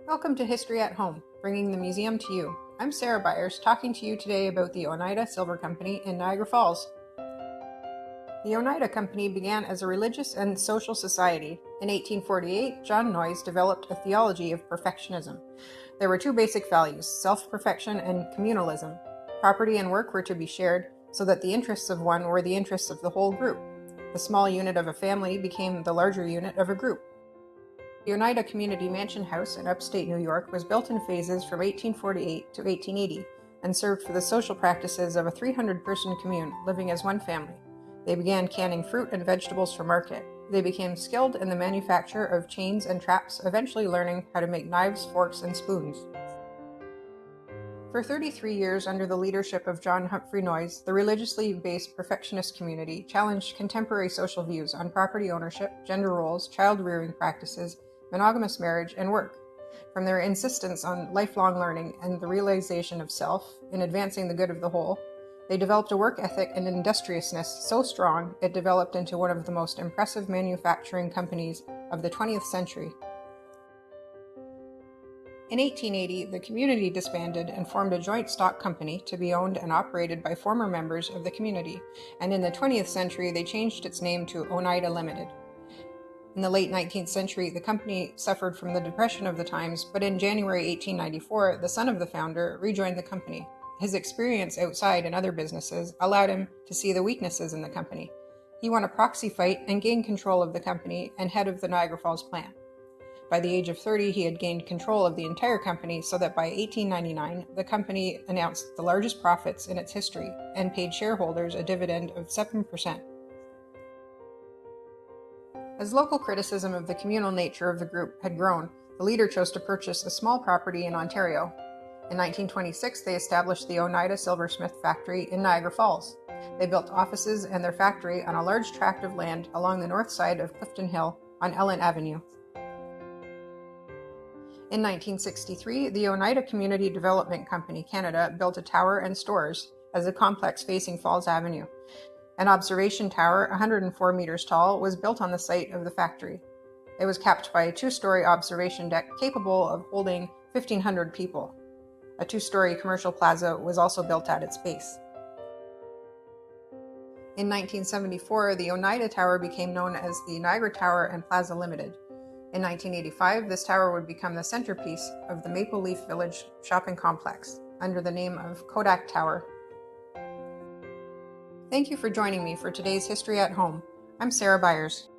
Welcome to History at Home, bringing the museum to you. I'm Sarah Byers, talking to you today about the Oneida Silver Company in Niagara Falls. The Oneida Company began as a religious and social society. In 1848, John Noyes developed a theology of perfectionism. There were two basic values, self-perfection and communalism. Property and work were to be shared so that the interests of one were the interests of the whole group. The small unit of a family became the larger unit of a group. The Oneida Community Mansion House in upstate New York was built in phases from 1848 to 1880 and served for the social practices of a 300-person commune living as one family. They began canning fruit and vegetables for market. They became skilled in the manufacture of chains and traps, eventually learning how to make knives, forks, and spoons. For 33 years, under the leadership of John Humphrey Noyes, the religiously based perfectionist community challenged contemporary social views on property ownership, gender roles, child-rearing practices, monogamous marriage, and work. From their insistence on lifelong learning and the realization of self in advancing the good of the whole, they developed a work ethic and industriousness so strong it developed into one of the most impressive manufacturing companies of the 20th century. In 1880, the community disbanded and formed a joint stock company to be owned and operated by former members of the community, and in the 20th century they changed its name to Oneida Limited. In the late 19th century, the company suffered from the depression of the times, but in January 1894, the son of the founder rejoined the company. His experience outside in other businesses allowed him to see the weaknesses in the company. He won a proxy fight and gained control of the company and head of the Niagara Falls plant. By the age of 30, he had gained control of the entire company so that by 1899, the company announced the largest profits in its history and paid shareholders a dividend of 7%. As local criticism of the communal nature of the group had grown, the leader chose to purchase a small property in Ontario. In 1926, they established the Oneida Silversmith Factory in Niagara Falls. They built offices and their factory on a large tract of land along the north side of Clifton Hill on Ellen Avenue. In 1963, the Oneida Community Development Company Canada built a tower and stores as a complex facing Falls Avenue. An observation tower, 104 meters tall, was built on the site of the factory. It was capped by a two-story observation deck capable of holding 1,500 people. A two-story commercial plaza was also built at its base. In 1974, the Oneida Tower became known as the Niagara Tower and Plaza Limited. In 1985, this tower would become the centerpiece of the Maple Leaf Village shopping complex, under the name of Kodak Tower. Thank you for joining me for today's History at Home. I'm Sarah Byers.